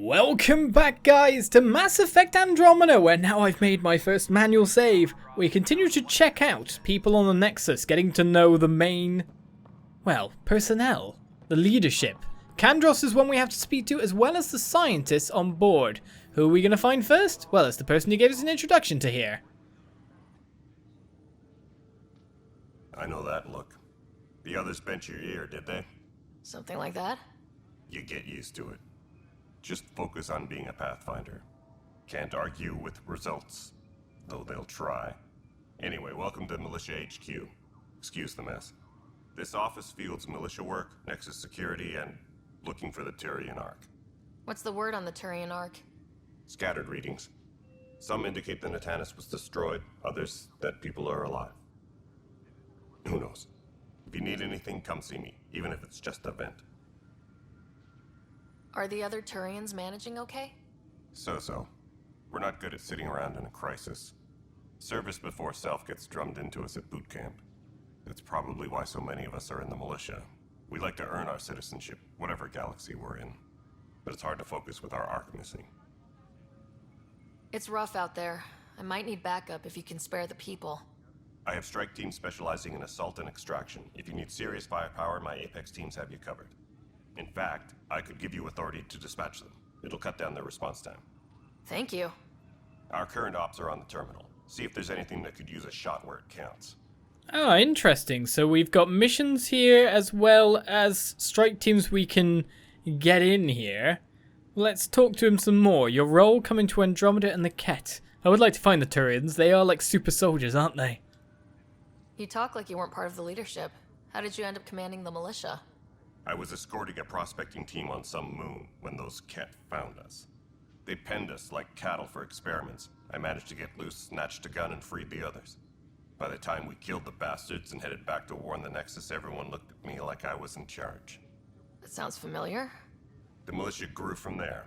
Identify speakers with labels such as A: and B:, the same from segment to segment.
A: Welcome back, guys, to Mass Effect Andromeda, where now I've made my first manual save. We continue to check out people on the Nexus, getting to know the main, well, personnel, the leadership. Kandros is one we have to speak to, as well as the scientists on board. Who are we going to find first? Well, it's the person you gave us an introduction to here.
B: I know that look. The others bent your ear, did they?
C: Something like that?
B: You get used to it. Just focus on being a Pathfinder. Can't argue with results, though they'll try. Anyway, welcome to Militia HQ. Excuse the mess. This office fields militia work, Nexus security, and looking for the Turian Ark.
C: What's the word on the Turian Ark?
B: Scattered readings. Some indicate the Natanus was destroyed, others that people are alive. Who knows? If you need anything, come see me, even if it's just a vent.
C: Are the other Turians managing okay?
B: So-so. We're not good at sitting around in a crisis. Service before self gets drummed into us at boot camp. That's probably why so many of us are in the militia. We like to earn our citizenship, whatever galaxy we're in. But it's hard to focus with our arc missing.
C: It's rough out there. I might need backup if you can spare the people.
B: I have strike teams specializing in assault and extraction. If you need serious firepower, my Apex teams have you covered. In fact, I could give you authority to dispatch them. It'll cut down their response time.
C: Thank you.
B: Our current ops are on the terminal. See if there's anything that could use a shot where it counts.
A: Oh, interesting. So we've got missions here as well as strike teams we can get in here. Let's talk to him some more. Your role coming to Andromeda and the Ket. I would like to find the Turians. They are like super soldiers, aren't they?
C: You talk like you weren't part of the leadership. How did you end up commanding the militia?
B: I was escorting a prospecting team on some moon when those Ket found us. They penned us like cattle for experiments. I managed to get loose, snatched a gun, and freed the others. By the time we killed the bastards and headed back to war in the Nexus, everyone looked at me like I was in charge.
C: That sounds familiar.
B: The militia grew from there.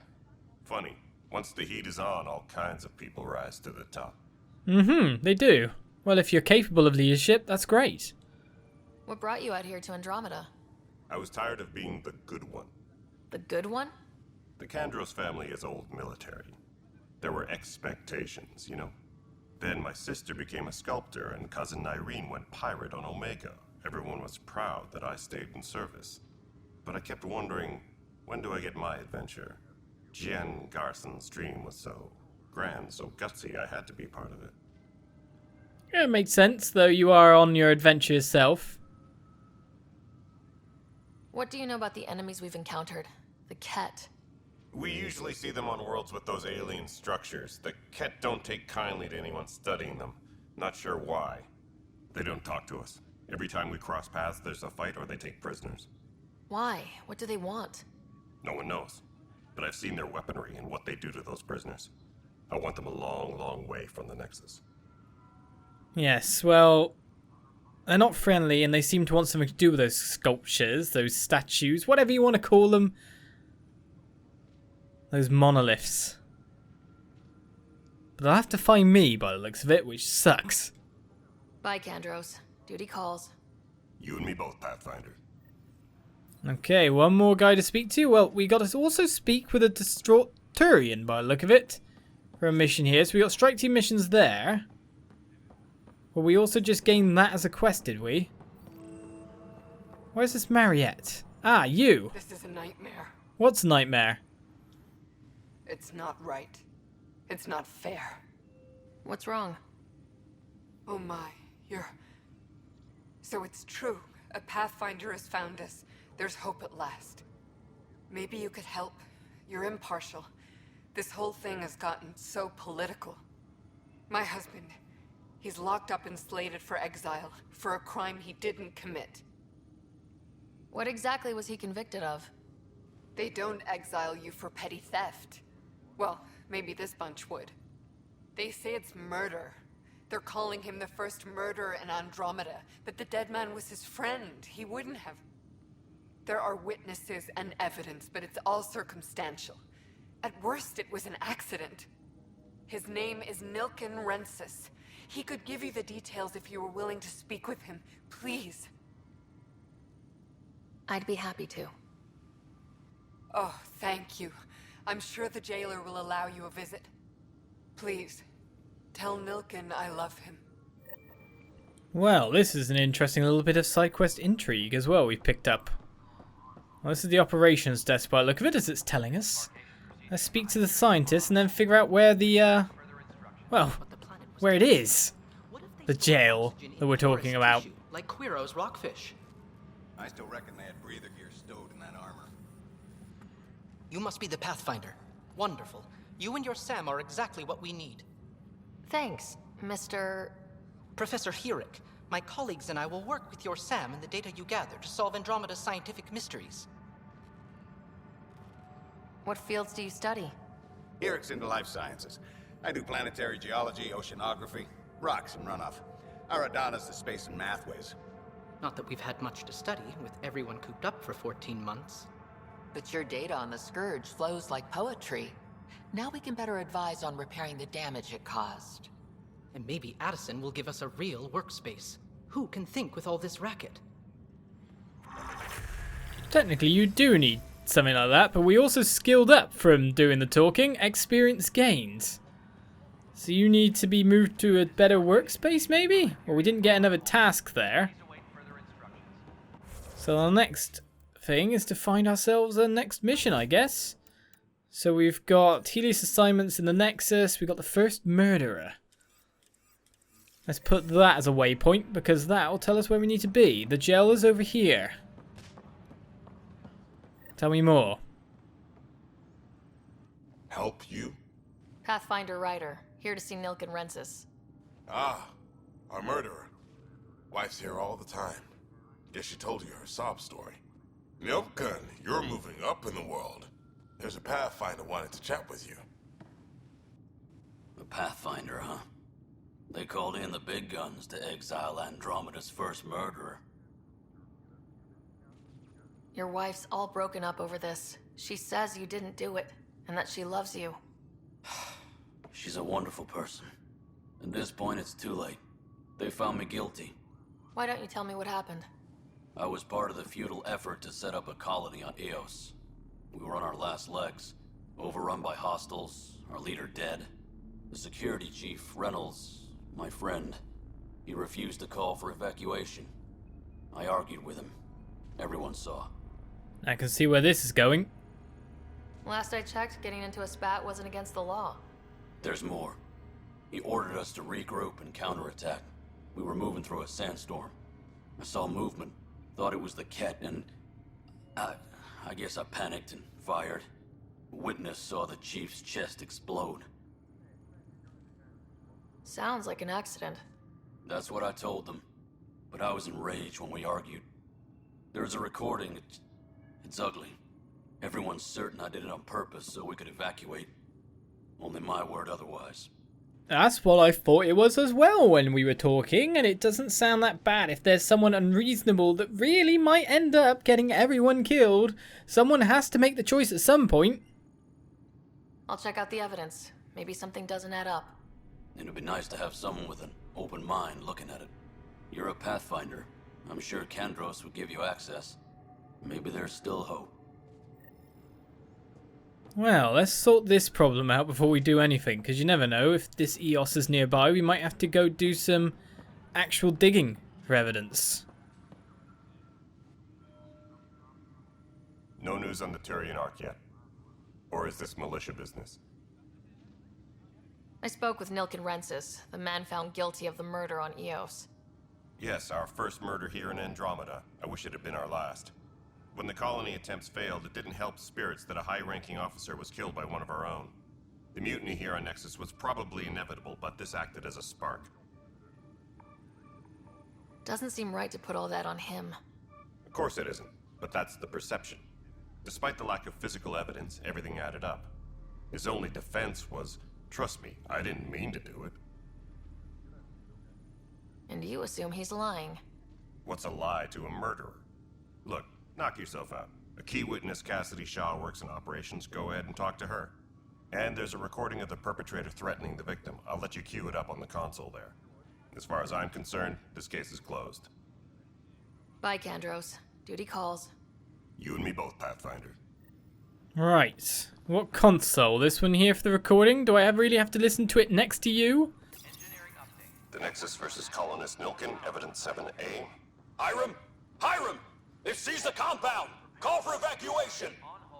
B: Funny, once the heat is on, all kinds of people rise to the top.
A: They do. Well, if you're capable of leadership, that's great.
C: What brought you out here to Andromeda?
B: I was tired of being the good one.
C: The good one?
B: The Kandros family is old military. There were expectations, you know. Then my sister became a sculptor and cousin Irene went pirate on Omega. Everyone was proud that I stayed in service. But I kept wondering, when do I get my adventure? Jen Garson's dream was so grand, so gutsy, I had to be part of it.
A: Yeah, it makes sense, though you are on your adventure yourself.
C: What do you know about the enemies we've encountered? The Ket.
B: We usually see them on worlds with those alien structures. The Ket don't take kindly to anyone studying them. Not sure why. They don't talk to us. Every time we cross paths, there's a fight or they take prisoners.
C: Why? What do they want?
B: No one knows. But I've seen their weaponry and what they do to those prisoners. I want them a long, long way from the Nexus.
A: Yes, well, they're not friendly and they seem to want something to do with those sculptures, those statues, whatever you want to call them. Those monoliths. But they'll have to find me by the looks of it, which sucks.
C: Bye, Kandros. Duty calls.
B: You and me both, Pathfinder.
A: Okay, one more guy to speak to. Well, we got to also speak with a distraught Turian by the look of it. For a mission here. So we got strike team missions there. Well, we also just gained that as a quest, did we? Where's this Mariette? Ah, you.
D: This is a nightmare.
A: What's a nightmare?
D: It's not right. It's not fair.
C: What's wrong?
D: Oh my, So it's true. A Pathfinder has found us. There's hope at last. Maybe you could help. You're impartial. This whole thing has gotten so political. My husband, he's locked up and slated for exile for a crime he didn't commit.
C: What exactly was he convicted of?
D: They don't exile you for petty theft. Well, maybe this bunch would. They say it's murder. They're calling him the first murderer in Andromeda, but the dead man was his friend. He wouldn't have. There are witnesses and evidence, but it's all circumstantial. At worst, it was an accident. His name is Nilken Rensis. He could give you the details if you were willing to speak with him. Please.
C: I'd be happy to.
D: Oh, thank you. I'm sure the jailer will allow you a visit. Please, tell Milken I love him.
A: Well, this is an interesting little bit of side quest intrigue as well we've picked up. Well, this is the operations desk by the look of it, as it's telling us. Let's speak to the scientists and then figure out where the, well, where it is. The jail that we're talking about.
E: Like Quiro's rockfish.
F: I still reckon they had breather gear stowed in that armor.
E: You must be the Pathfinder. Wonderful. You and your Sam are exactly what we need.
C: Thanks, Mr.
E: Professor Herrick, my colleagues and I will work with your Sam and the data you gather to solve Andromeda's scientific mysteries.
C: What fields do you study?
F: Eric's into life sciences. I do planetary geology, oceanography, rocks and runoff. Aradana's the space and math whiz.
E: Not that we've had much to study, with everyone cooped up for 14 months.
G: But your data on the Scourge flows like poetry. Now we can better advise on repairing the damage it caused.
E: And maybe Addison will give us a real workspace. Who can think with all this racket?
A: Technically, you do need something like that, but we also skilled up from doing the talking, experience gains. So you need to be moved to a better workspace, maybe? Well, we didn't get another task there. So the next thing is to find ourselves a next mission, I guess. So we've got Helios assignments in the Nexus. We've got the first murderer. Let's put that as a waypoint, because that will tell us where we need to be. The jail is over here. Tell me more.
H: Help you?
C: Pathfinder Ryder, here to see Nilken Rensis.
H: Ah, our murderer. Wife's here all the time. Guess she told you her sob story. Milken, you're moving up in the world. There's a Pathfinder wanted to chat with you.
I: The Pathfinder, huh? They called in the big guns to exile Andromeda's first murderer.
C: Your wife's all broken up over this. She says you didn't do it, and that she loves you.
I: She's a wonderful person. At this point, it's too late. They found me guilty.
C: Why don't you tell me what happened?
I: I was part of the futile effort to set up a colony on Eos. We were on our last legs, overrun by hostiles, our leader dead. The security chief, Reynolds, my friend, he refused to call for evacuation. I argued with him. Everyone saw.
A: I can see where this is going.
C: Last I checked, getting into a spat wasn't against the law.
I: There's more. He ordered us to regroup and counterattack. We were moving through a sandstorm. I saw movement, thought it was the Ket, and I guess I panicked and fired. A witness saw the chief's chest explode.
C: Sounds like an accident.
I: That's what I told them, but I was enraged when we argued. There's a recording. It's ugly. Everyone's certain I did it on purpose so we could evacuate. Only my word otherwise.
A: That's what I thought it was as well when we were talking, and it doesn't sound that bad. If there's someone unreasonable that really might end up getting everyone killed, someone has to make the choice at some point.
C: I'll check out the evidence. Maybe something doesn't add up.
I: It'd be nice to have someone with an open mind looking at it. You're a Pathfinder. I'm sure Kandros would give you access. Maybe there's still hope.
A: Well, let's sort this problem out before we do anything, because you never know. If this Eos is nearby, we might have to go do some actual digging for evidence.
B: No news on the Turian Ark yet? Or is this militia business?
C: I spoke with Nilken Rensis, the man found guilty of the murder on Eos.
B: Yes, our first murder here in Andromeda. I wish it had been our last. When the colony attempts failed, it didn't help spirits that a high-ranking officer was killed by one of our own. The mutiny here on Nexus was probably inevitable, but this acted as a spark.
C: Doesn't seem right to put all that on him.
B: Of course it isn't, but that's the perception. Despite the lack of physical evidence, everything added up. His only defense was, trust me, I didn't mean to do it.
C: And you assume he's lying.
B: What's a lie to a murderer? Look, knock yourself out. A key witness, Cassidy Shaw, works in operations. Go ahead and talk to her. And there's a recording of the perpetrator threatening the victim. I'll let you cue it up on the console there. As far as I'm concerned, this case is closed.
C: Bye, Kandros. Duty calls.
B: You and me both, Pathfinder.
A: Right. What console? This one here for the recording? Do I really have to listen to it next to you?
B: The Nexus versus colonist Nilkin, evidence 7A.
J: Hiram! Hiram! They've seized the compound! Call for evacuation!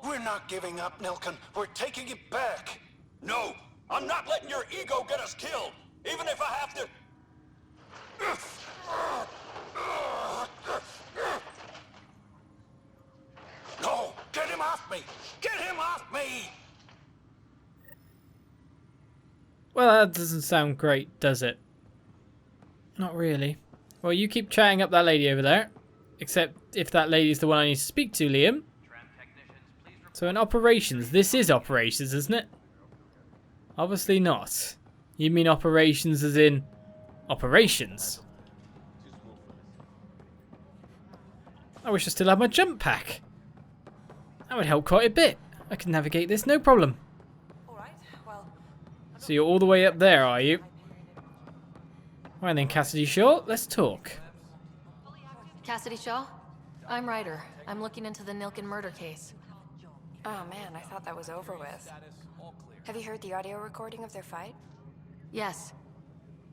K: We're not giving up, Nilkin. We're taking it back.
J: No! I'm not letting your ego get us killed! Even if I have to...
K: No! Get him off me! Get him off me!
A: Well, that doesn't sound great, does it? Not really. Well, you keep chatting up that lady over there. Except if that lady's the one I need to speak to, Liam. So in operations, this is operations, isn't it? Obviously not. You mean operations as in operations? I wish I still had my jump pack. That would help quite a bit. I can navigate this, no problem. So you're all the way up there, are you? Right then, Cassidy Shaw, let's talk.
C: Cassidy Shaw? I'm Ryder. I'm looking into the Nilkin murder case.
L: Oh man, I thought that was over with. Have you heard the audio recording of their fight?
C: Yes.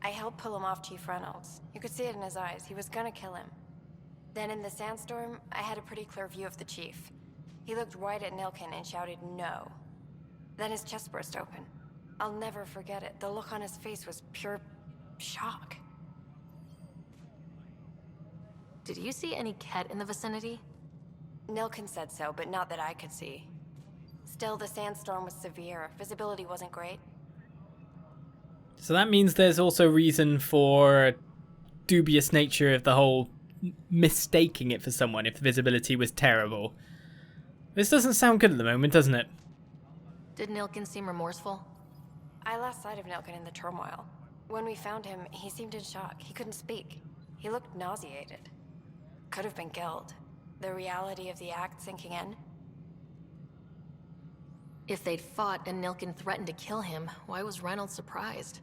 L: I helped pull him off Chief Reynolds. You could see it in his eyes. He was gonna kill him. Then in the sandstorm, I had a pretty clear view of the chief. He looked right at Nilkin and shouted no. Then his chest burst open. I'll never forget it. The look on his face was pure shock.
C: Did you see any Ket in the vicinity?
L: Nilkin said so, but not that I could see. Still, the sandstorm was severe. Visibility wasn't great.
A: So that means there's also reason for dubious nature of the whole mistaking it for someone if the visibility was terrible. This doesn't sound good at the moment, doesn't it?
C: Did Nilkin seem remorseful?
L: I lost sight of Nilkin in the turmoil. When we found him, he seemed in shock. He couldn't speak. He looked nauseated. Could have been guilt. The reality of the act sinking in.
C: If they'd fought and Nilkin threatened to kill him, why was Reynolds surprised?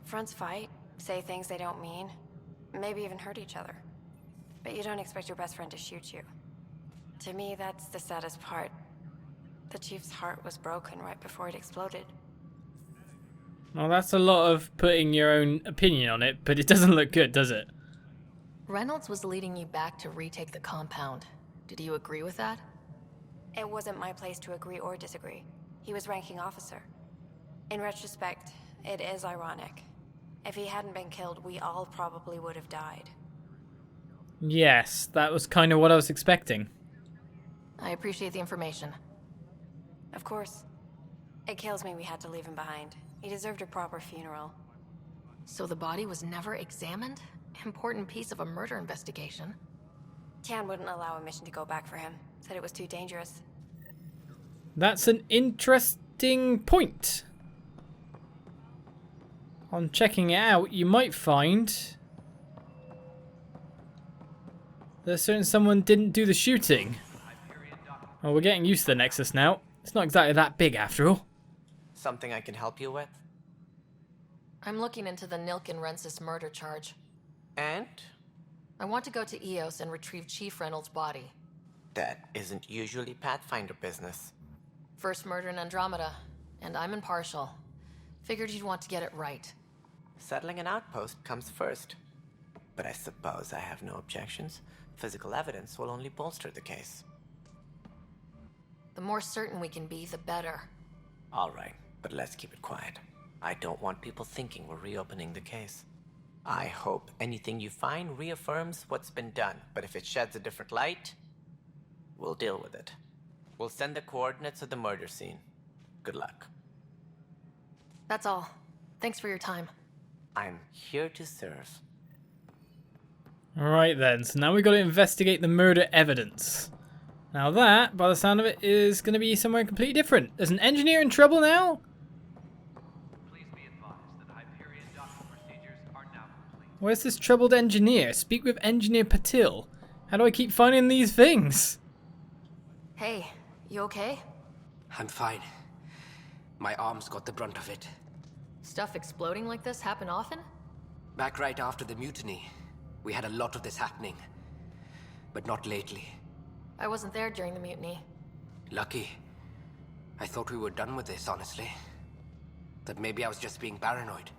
L: Fronts fight, say things they don't mean, maybe even hurt each other. But you don't expect your best friend to shoot you. To me, that's the saddest part. The chief's heart was broken right before it exploded.
A: Well, that's a lot of putting your own opinion on it, but it doesn't look good, does it?
C: Reynolds was leading you back to retake the compound. Did you agree with that?
L: It wasn't my place to agree or disagree. He was ranking officer. In retrospect, it is ironic. If he hadn't been killed, we all probably would have died.
A: Yes, that was kind of what I was expecting.
C: I appreciate the information.
L: Of course. It kills me we had to leave him behind. He deserved a proper funeral.
C: So the body was never examined? Important piece of a murder investigation.
L: Tann wouldn't allow a mission to go back for him. Said it was too dangerous.
A: That's an interesting point. On checking it out, you might find that someone didn't do the shooting. Well, we're getting used to the Nexus now. It's not exactly that big after all.
E: Something I can help you with?
C: I'm looking into the Nilkin Rensis murder charge.
E: And?
C: I want to go to EOS and retrieve Chief Reynolds' body.
E: That isn't usually Pathfinder business.
C: First murder in Andromeda, and I'm impartial. Figured you'd want to get it right.
E: Settling an outpost comes first. But I suppose I have no objections. Physical evidence will only bolster the case.
C: The more certain we can be, the better.
E: All right, but let's keep it quiet. I don't want people thinking we're reopening the case. I hope anything you find reaffirms what's been done, but if it sheds a different light, we'll deal with it. We'll send the coordinates of the murder scene. Good luck.
C: That's all. Thanks for your time.
E: I'm here to serve.
A: Alright then, so now we've got to investigate the murder evidence. Now that, by the sound of it, is going to be somewhere completely different. There's an engineer in trouble now? Where's this troubled engineer? Speak with Engineer Patil. How do I keep finding these things?
C: Hey, you okay?
K: I'm fine. My arms got the brunt of it.
C: Stuff exploding like this happen often?
K: Back right after the mutiny, we had a lot of this happening. But not lately.
C: I wasn't there during the mutiny.
K: Lucky. I thought we were done with this, honestly. That maybe I was just being paranoid.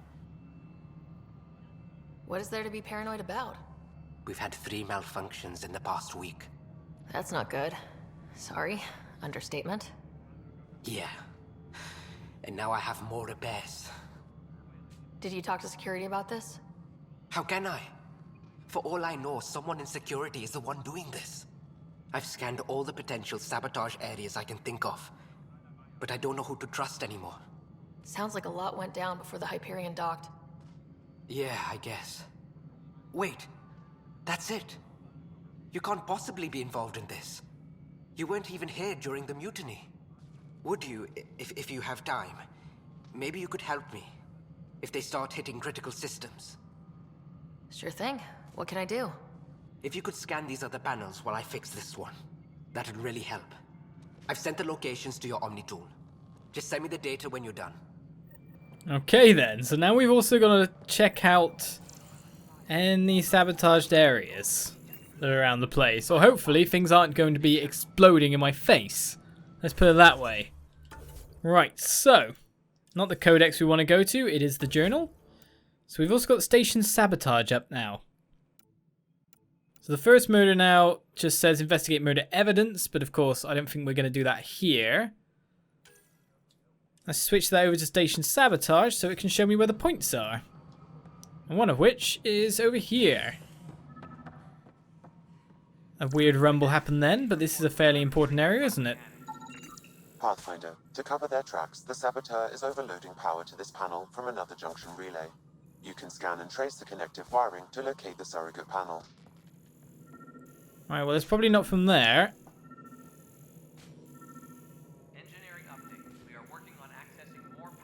C: What is there to be paranoid about?
K: We've had 3 malfunctions in the past week.
C: That's not good. Sorry. Understatement.
K: Yeah. And now I have more repairs.
C: Did you talk to security about this?
K: How can I? For all I know, someone in security is the one doing this. I've scanned all the potential sabotage areas I can think of, but I don't know who to trust anymore.
C: Sounds like a lot went down before the Hyperion docked.
K: Yeah, I guess. Wait, that's it. You can't possibly be involved in this. You weren't even here during the mutiny. Would you, if you have time? Maybe you could help me, if they start hitting critical systems.
C: Sure thing. What can I do?
K: If you could scan these other panels while I fix this one, that'd really help. I've sent the locations to your Omni tool. Just send me the data when you're done.
A: Okay then, so now we've also got to check out any sabotaged areas that are around the place. Or hopefully things aren't going to be exploding in my face. Let's put it that way. Right, so, not the codex we want to go to, it is the journal. So we've also got Station Sabotage up now. So the first murder now just says investigate murder evidence, but of course I don't think we're going to do that here. Let's switch that over to Station Sabotage so it can show me where the points are. And one of which is over here. A weird rumble happened then, but this is a fairly important area, isn't it?
M: Pathfinder, to cover their tracks, the Saboteur is overloading power to this panel from another junction relay. You can scan and trace the connective wiring to locate the surrogate panel.
A: Alright, well it's probably not from there.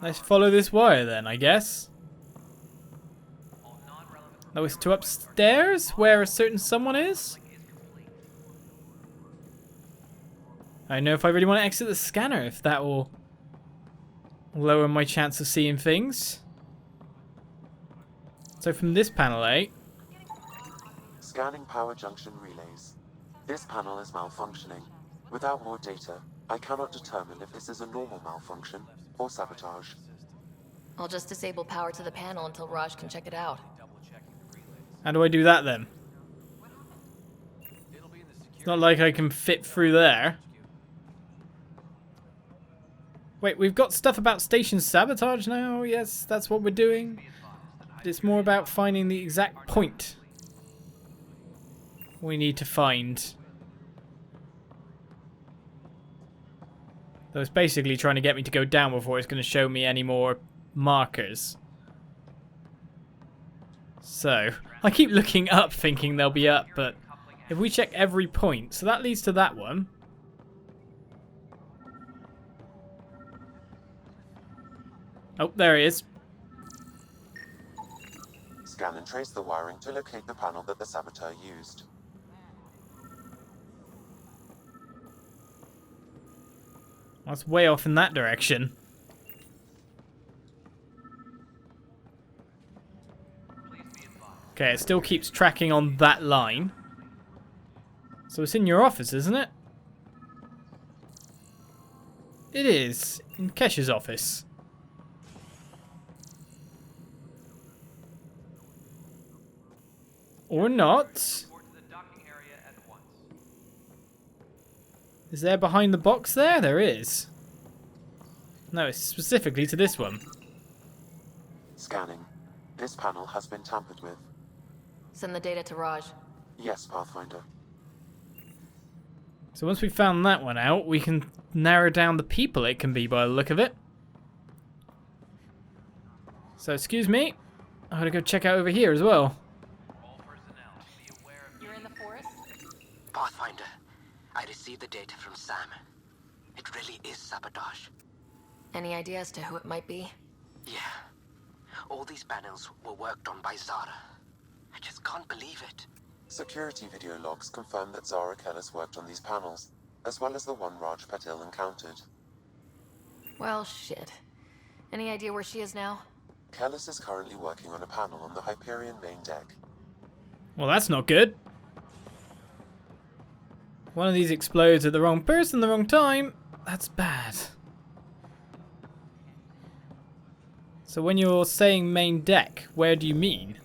A: Let's follow this wire then, I guess. No, it's to upstairs, where a certain someone is? I don't know if I really want to exit the scanner, if that will lower my chance of seeing things. So from this panel, eh?
M: Scanning power junction relays. This panel is malfunctioning. Without more data, I cannot determine if this is a normal malfunction or sabotage.
C: I'll just disable power to the panel until Raj can check it out.
A: How do I do that then? It's not like I can fit through there. Wait, we've got stuff about Station Sabotage now? Yes, that's what we're doing. But it's more about finding the exact point we need to find. So it's basically trying to get me to go down before it's going to show me any more markers. So, I keep looking up thinking they'll be up, but if we check every point, so that leads to that one. Oh, there he is.
M: Scan and trace the wiring to locate the panel that the Saboteur used.
A: That's way off in that direction. Okay, it still keeps tracking on that line. So it's in your office, isn't it? It is. In Kesh's office. Or not. Is there behind the box there? There is. No, it's specifically to this one.
M: Scanning. This panel has been tampered with.
C: Send the data to Raj.
M: Yes, Pathfinder.
A: So once we've found that one out, we can narrow down the people it can be by the look of it. So excuse me. I gotta go check out over here as well.
D: You're in the forest?
K: Pathfinder, I received the data from Sam. It really is sabotage.
C: Any idea as to who it might be?
K: Yeah. All these panels were worked on by Zara. I just can't believe it.
M: Security video logs confirm that Zara Kellis worked on these panels, as well as the one Raj Patil encountered.
C: Well, shit. Any idea where she is now?
M: Kellis is currently working on a panel on the Hyperion main deck.
A: Well, that's not good. One of these explodes at the wrong person, the wrong time. That's bad. So when you're saying main deck, where do you mean?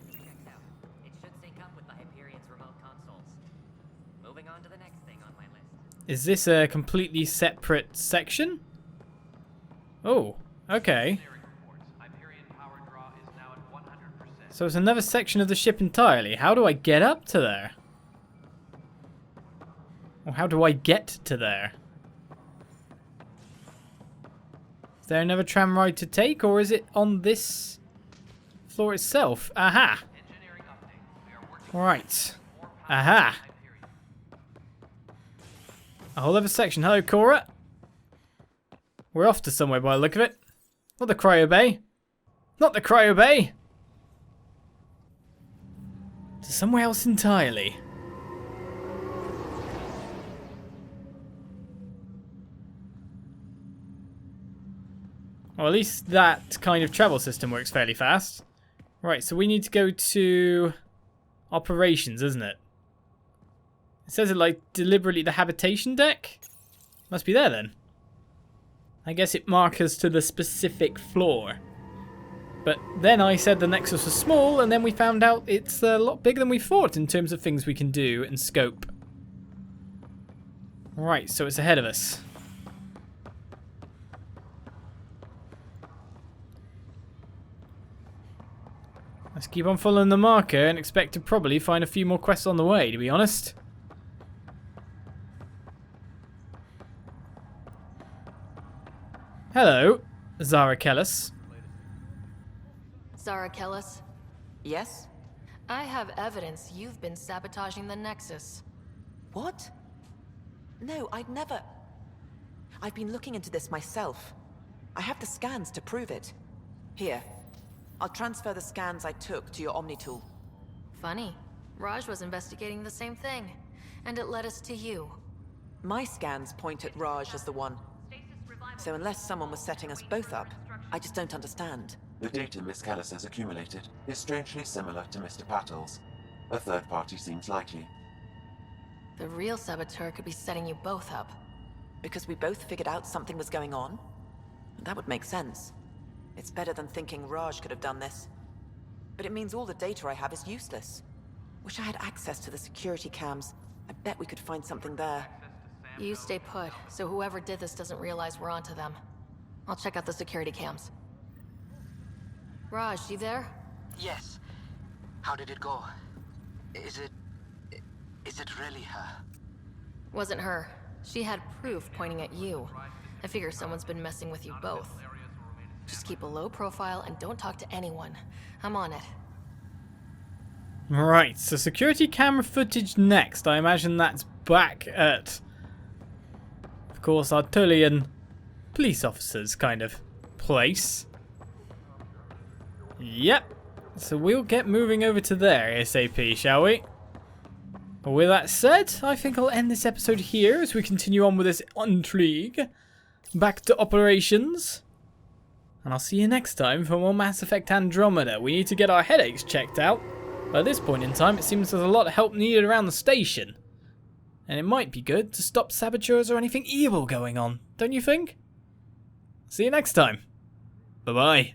N: It should sync up with the Hyperion's remote consoles. Moving on to the next thing on my list.
A: Is this a completely separate section? Oh, okay. So it's another section of the ship entirely. How do I get up to there? Or how do I get to there? Is there another tram ride to take, or is it on this floor itself? Aha! Right. Aha! A whole other section. Hello, Cora. We're off to somewhere by the look of it. Not the cryo bay. Not the cryo bay! To somewhere else entirely. Well, at least that kind of travel system works fairly fast. Right, so we need to go to operations, isn't it? It says it like deliberately the habitation deck? Must be there then. I guess it marks us to the specific floor. But then I said the Nexus was small, and then we found out it's a lot bigger than we thought in terms of things we can do and scope. Right, so it's ahead of us. Let's keep on following the marker and expect to probably find a few more quests on the way, to be honest. Hello, Zara Kellis.
C: Zara Kellis?
G: Yes?
C: I have evidence you've been sabotaging the Nexus.
G: What? No, I'd never... I've been looking into this myself. I have the scans to prove it. Here. I'll transfer the scans I took to your Omni tool.
C: Funny. Raj was investigating the same thing, and it led us to you.
G: My scans point at Raj as the one. So unless someone was setting us both up, I just don't understand.
M: The data Miss Kellis has accumulated is strangely similar to Mr. Patel's. A third party seems likely.
C: The real saboteur could be setting you both up.
G: Because we both figured out something was going on? That would make sense. It's better than thinking Raj could have done this. But it means all the data I have is useless. Wish I had access to the security cams. I bet we could find something there.
C: You stay put, so whoever did this doesn't realize we're onto them. I'll check out the security cams. Raj, you there?
K: Yes. How did it go? Is it really her?
C: Wasn't her. She had proof pointing at you. I figure someone's been messing with you both. Just keep a low profile and don't talk to anyone. I'm on it.
A: Right, so security camera footage next. I imagine that's back at, of course, our Tullian police officers kind of place. Yep. So we'll get moving over to there ASAP, shall we? Well, with that said, I think I'll end this episode here as we continue on with this intrigue. Back to operations. And I'll see you next time for more Mass Effect Andromeda. We need to get our headaches checked out. But at this point in time, it seems there's a lot of help needed around the station. And it might be good to stop saboteurs or anything evil going on, don't you think? See you next time. Bye-bye.